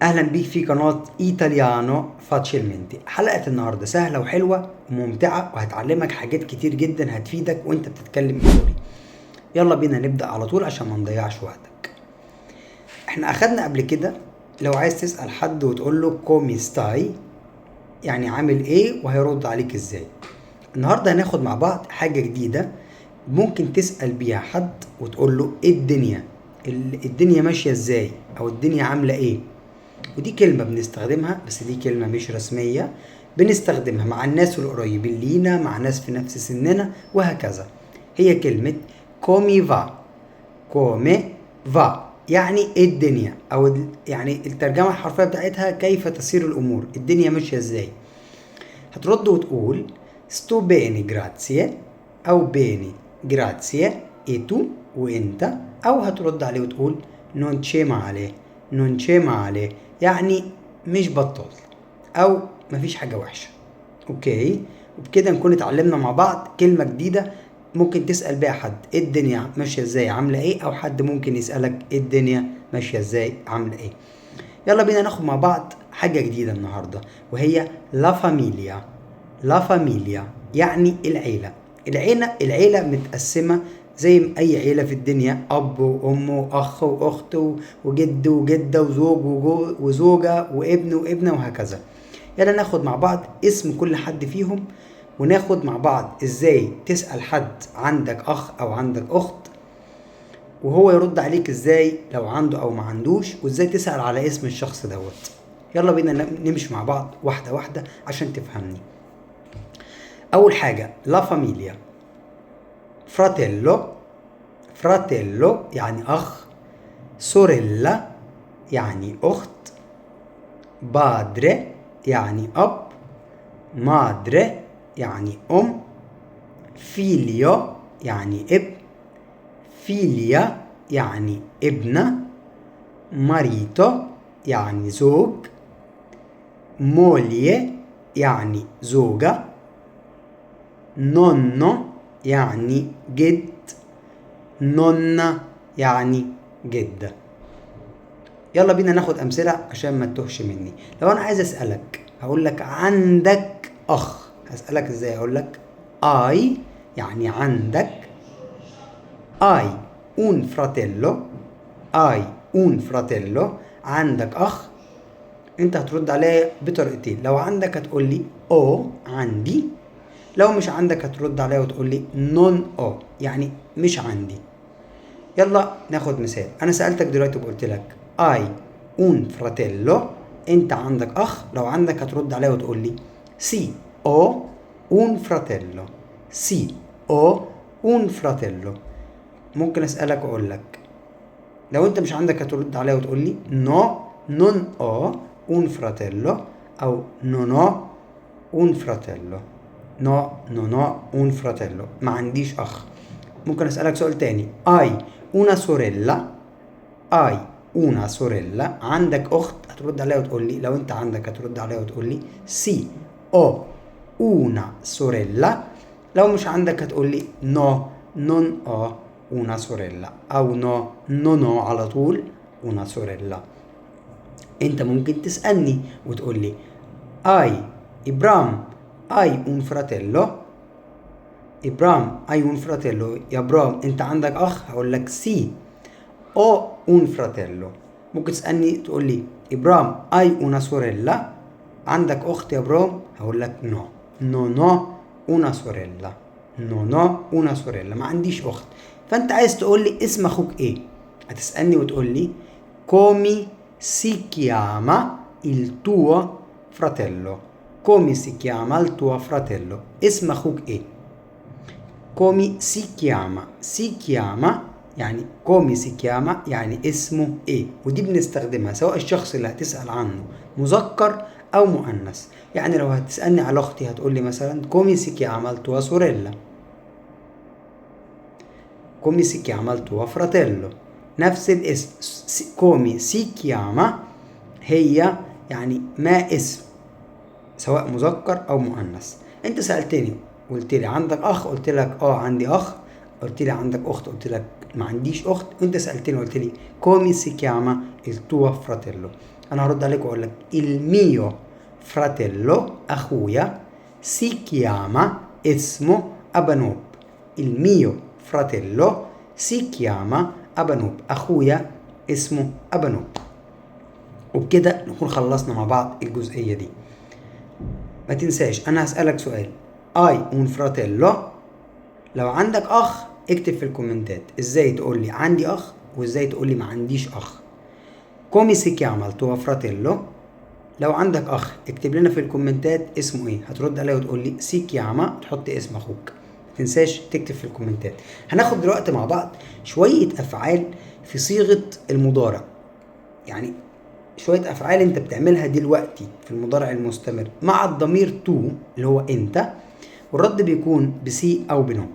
اهلا بيك في قناة ايطاليانو فاتشيلمنتي. حلقة النهاردة سهلة وحلوة وممتعة وهتعلمك حاجات كتير جدا هتفيدك وانت بتتكلم ايطالي. يلا بينا نبدأ على طول عشان ما نضيعش وقتك. احنا اخدنا قبل كده لو عايز تسأل حد وتقول له كومي ستاي، يعني عامل ايه وهيرد عليك ازاي. النهاردة هناخد مع بعض حاجة جديدة ممكن تسأل بيها حد وتقول له ايه الدنيا، الدنيا ماشية ازاي او الدنيا عاملة ايه. ودي كلمة بنستخدمها، بس دي كلمة مش رسمية، بنستخدمها مع الناس القريبين لينا، مع ناس في نفس سننا وهكذا. هي كلمة كومي فا. كومي فا يعني ايه الدنيا، او يعني الترجمة الحرفية بتاعتها كيف تسير الامور، الدنيا ماشية ازاي. هترد وتقول sto bene grazie او bene grazie e tu وانت، او هترد عليه وتقول non c'è male non c'è male يعني مش بطال او مفيش حاجة وحشة. اوكي، وبكده نكون اتعلمنا مع بعض كلمة جديدة ممكن تسأل بيها حد ايه الدنيا ماشية ازاي عاملة ايه، او حد ممكن يسألك ايه الدنيا ماشية ازاي عاملة ايه. يلا بينا ناخد مع بعض حاجة جديدة النهاردة وهي لا فاميليا. لا فاميليا يعني العيلة. العيلة متقسمة زي أي عيلة في الدنيا، أب وأم وأخ وأخت وجد وجدة وزوج وزوجة وابن وابنة وهكذا. يلا ناخد مع بعض اسم كل حد فيهم، وناخد مع بعض ازاي تسأل حد عندك أخ أو عندك أخت، وهو يرد عليك ازاي لو عنده او ما عندوش، وازاي تسأل على اسم الشخص دوت. يلا بينا نمشي مع بعض واحدة واحدة عشان تفهمني. اول حاجة لا فاميليا. فراتيلو. فراتيلو يعني اخ. سوريلا يعني اخت. بادري يعني اب. مادري يعني ام. فيليو يعني ابن. فيليا يعني ابنة. ماريتو يعني زوج. moglie يعني زوجة. nonno يعني جد. nonna يعني جدة. يلا بينا ناخد أمثلة عشان ما تتوهش مني. لو أنا عايز أسألك هقول لك عندك أخ، هسألك إزاي؟ أقول لك أي يعني عندك. أي un fratello. أي un fratello عندك أخ. انت هترد عليا بطريقتين، لو عندك هتقول لي او عندي، لو مش عندك هترد عليا وتقول لي نون او يعني مش عندي. يلا ناخد مثال. انا سألتك دلوقتي وقلت لك اي un fratello، انت عندك اخ، لو عندك هترد عليا وتقول لي سي او un fratello. سي او un fratello. ممكن اسألك واقول لك لو انت مش عندك هترد عليا وتقول لي نو نون او un fratello او non ho un fratello. نو non ho un fratello ما عنديش اخ. ممكن اسألك سؤال تاني. hai una sorella. hai una sorella عندك اخت، هترد عليا وتقول لي لو انت عندك هترد عليا وتقول لي sì ho una sorella. لو مش عندك هتقول لي no non ho una sorella او no non ho على طول una sorella. انت ممكن تسألني وتقول لي hai إبرام hai un fratello. إبرام hai un fratello، يا برام انت عندك اخ؟ هقول لك سي ho un fratello. ممكن تسألني تقول لي إبرام hai una sorella، عندك اخت يا برام؟ هقول لك no non ho una sorella. non ho una sorella ما عنديش اخت. فانت عايز تقول لي اسم اخوك ايه، هتسألني وتقول لي come si chiama il tuo fratello. come si chiama il tuo fratello، اسم اخوك ايه. come si chiama. si chiama يعني come si chiama يعني اسمه ايه، ودي بنستخدمها سواء الشخص اللي هتسأل عنه مذكر او مؤنث. يعني لو هتسألني على اختي هتقول لي مثلا come si chiama il tua sorella. come si chiama il tuo fratello. نفس الاسم. come si chiama هي يعني ما اسم سواء مذكر او مؤنث. انت سألتني قلت لي عندك اخ، قلت لك اه عندي اخ. قلت لي عندك اخت، قلت لك ما عنديش اخت، وانت سالتني قلت لي كومي سي كياما التو فراتيلو. انا هرد عليك واقول لك الميو فراتيلو اخويا سي كياما اسمه ابانوب. الميو فراتيلو سي كياما ابانوب، اخويا اسمه ابانوب. وبكده نكون خلصنا مع بعض الجزئيه دي. ما تنساش انا هسألك سؤال، اي un fratello. لو عندك اخ اكتب في الكومنتات ازاي تقول لي عندي اخ وازاي تقول لي ما عنديش اخ. come si chiama il tuo fratello. لو عندك اخ اكتب لنا في الكومنتات اسمه ايه، هترد عليا وتقول لي سي كياما، تحط اسم اخوك. ما تنساش تكتب في الكومنتات. هناخد دلوقتي مع بعض شوية افعال في صيغة المضارع، يعني شوية أفعال أنت بتعملها دلوقتي في المضارع المستمر مع الضمير تو اللي هو أنت، والرد بيكون بسي أو بنو.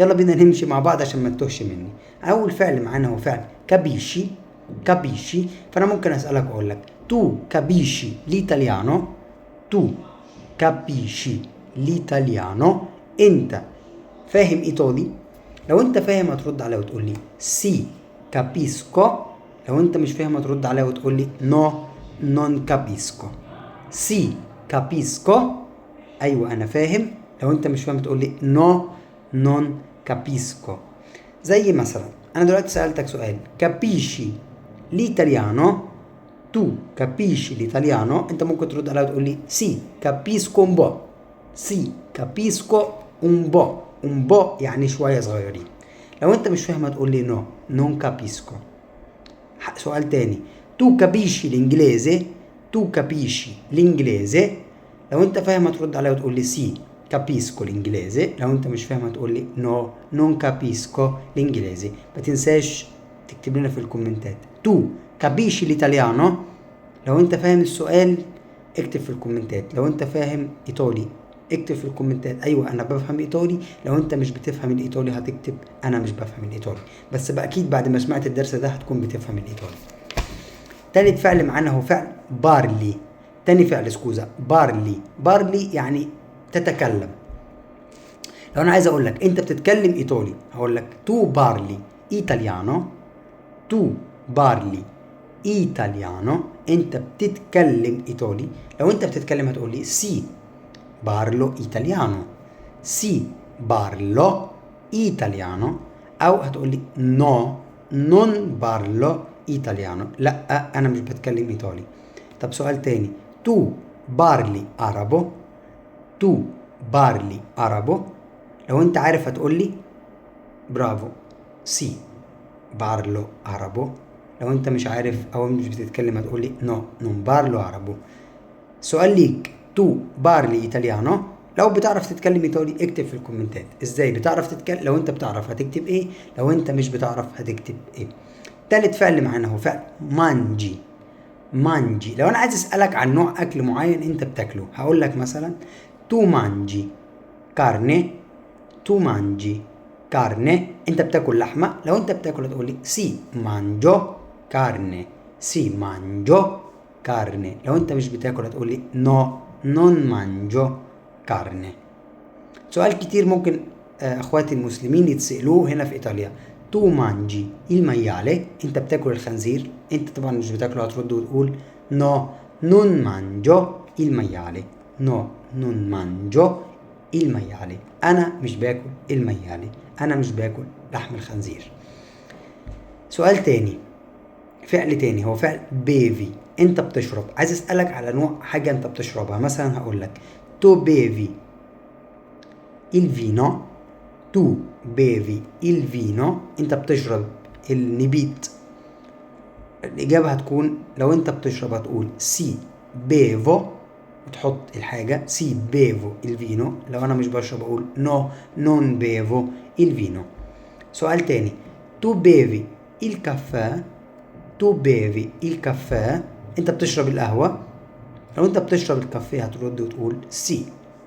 يلا بينا نمشي مع بعض عشان ما تتوهش مني. أول فعل معانا هو فعل كابيشي. كابيشي، فأنا ممكن أسألك أقول لك تو كابيشي ليتاليانو. تو كابيشي ليتاليانو، أنت فاهم إيطالي؟ لو أنت فاهم هترد عليا وتقول لي سي كابيسكو. لو انت مش فاهم هترد عليا وتقول لي نو نون كابيسكو. سي كابيسكو، ايوه انا فاهم. لو انت مش فاهم تقول لي نو نون كابيسكو. زي مثلا انا دلوقتي سألتك سؤال كابيشي ليتاليانو. تو كابيشي ليتاليانو، انت ممكن ترد عليا وتقول لي سي كابيسكو un po. سي كابيسكو un po. un po يعني شويه صغيرين. لو انت مش فاهم هتقول لي نو نون كابيسكو. سؤال تاني، تو كابيشي الانجليزي. تو كابيشي الانجليزي، لو انت فاهم هترد عليا وتقول لي سي كابيسكو الانجليزي. لو انت مش فاهم هتقول لي نو نون كابيسكو الانجليزي. ما تنساش تكتب لنا في الكومنتات تو كابيشي الايطاليانو. لو انت فاهم السؤال اكتب في الكومنتات. لو انت فاهم ايطالي اكتب في الكومنتات ايوه انا بفهم ايطالي. لو انت مش بتفهم الايطالي هتكتب انا مش بفهم الايطالي. بس بقى اكيد بعد ما سمعت الدرس ده هتكون بتفهم الايطالي. تالت فعل معانا هو فعل بارلي. تاني فعل سكوزا بارلي. بارلي يعني تتكلم. لو انا عايز اقول لك انت بتتكلم ايطالي هقول لك تو بارلي ايطاليانو. تو بارلي ايطاليانو، انت بتتكلم ايطالي. لو انت بتتكلم هتقول لي سي بارلو ايطاليانو. سي بارلو ايطاليانو. او هتقول لي نو نون بارلو ايطاليانو، لا انا مش بتكلم ايطالي. طب سؤال تاني، تو بارلي عربو. تو بارلي عربو، لو انت عارف هتقول لي برافو سي بارلو عربو. لو انت مش عارف او مش بتتكلم هتقول لي نو نون بارلو عربو. سؤال ليك، تو بارلي ايطاليانو. لو بتعرف تتكلم ايطالي اكتب في الكومنتات ازاي بتعرف تتكلم. لو انت بتعرف هتكتب ايه، لو انت مش بتعرف هتكتب ايه. تالت فعل معانا هو فعل مانجي. مانجي، لو انا عايز اسالك عن نوع اكل معين انت بتاكله هقول لك مثلا تو مانجي كارني. تو مانجي كارني، انت بتاكل لحمه. لو انت بتاكل هتقول لي سي مانجو كارني. سي مانجو كارني. لو انت مش بتاكل هتقول لي نو نون مانجو كارني. سؤال كتير ممكن اخواتي المسلمين يتسألوه هنا في ايطاليا، تو مانجي الميالي، انت بتاكل الخنزير. انت طبعا مش بتاكله هترد وتقول نو نون مانجو الميالي. نو نون مانجو الميالي، انا مش باكل الميالي، انا مش باكل لحم الخنزير. سؤال تاني، فعل تاني هو فعل بيفي. انت بتشرب. عايز اسألك على نوع حاجة انت بتشربها، مثلا هقول لك تو بيفي il vino. تو بيفي il vino، انت بتشرب النبيت. الاجابة هتكون لو انت بتشرب هتقول سي بيفو وتحط الحاجة سي بيفو الفينو. لو انا مش بشرب اقول نو نون بيفو الفينو. سؤال تاني، تو بيفي الكافيه. تو بيفي الكافيه، انت بتشرب القهوة. لو انت بتشرب الكافيه هترد وتقول سي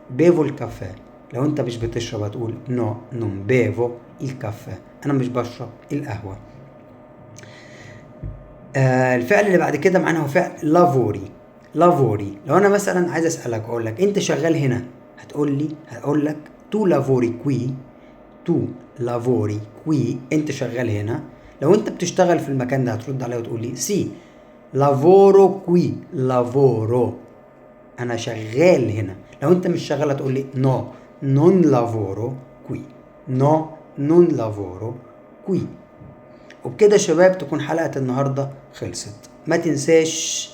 بيفو الكافيه. لو انت مش بتشرب هتقول نو نون بيفو الكافيه، انا مش بشرب القهوة. الفعل اللي بعد كده معانا هو فعل لافوري. لافوري، لو انا مثلا عايز اسالك اقول لك انت شغال هنا هتقول لي هقول لك تو لافوري كوي. tu lavori qui انت شغال هنا. لو انت بتشتغل في المكان ده هترد عليا وتقول لي sì lavoro qui lavoro انا شغال هنا. لو انت مش شغال هتقول لي no non lavoro qui no non lavoro qui. وبكده يا شباب تكون حلقة النهاردة خلصت. ما تنساش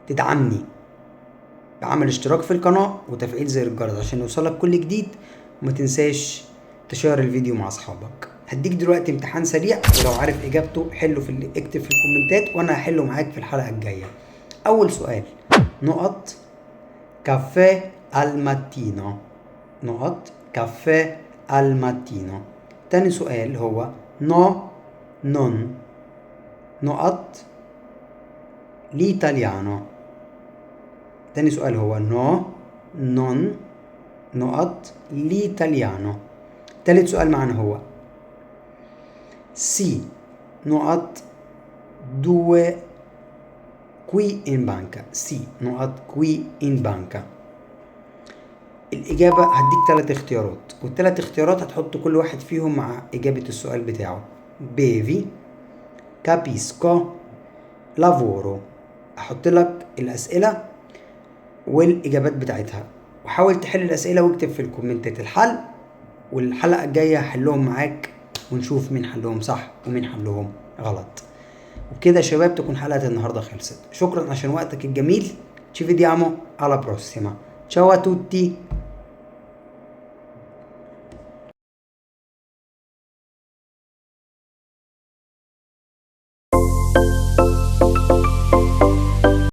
تدعمني بعمل اشتراك في القناة وتفعيل زر الجرس عشان يوصلك كل جديد. وما تنساش تشير الفيديو مع اصحابك. هديك دلوقتي امتحان سريع ولو عارف اجابته حله اكتب في الكومنتات وانا هحله معاك في الحلقة الجاية. اول سؤال نقط كافيه الماتينو نقط كافيه الماتينو. تاني سؤال هو نو نون نقط l'italiano. تاني سؤال هو نو نون نقط l'italiano. تالت سؤال معنا هو sì نقط due qui in banca sì نقط qui in banca. الإجابة هديك 3 اختيارات والثلاث اختيارات هتحط كل واحد فيهم مع إجابة السؤال بتاعه. bevi capisco lavoro. أحط لك الأسئلة والإجابات بتاعتها وحاول تحل الأسئلة واكتب في الكومنتات الحل. والحلقة الجاية هحلهم معاك ونشوف مين حلهم صح ومين حلهم غلط. وبكده يا شباب تكون حلقة النهاردة خلصت. شكرا عشان وقتك الجميل. ci vediamo alla prossima. ciao a tutti.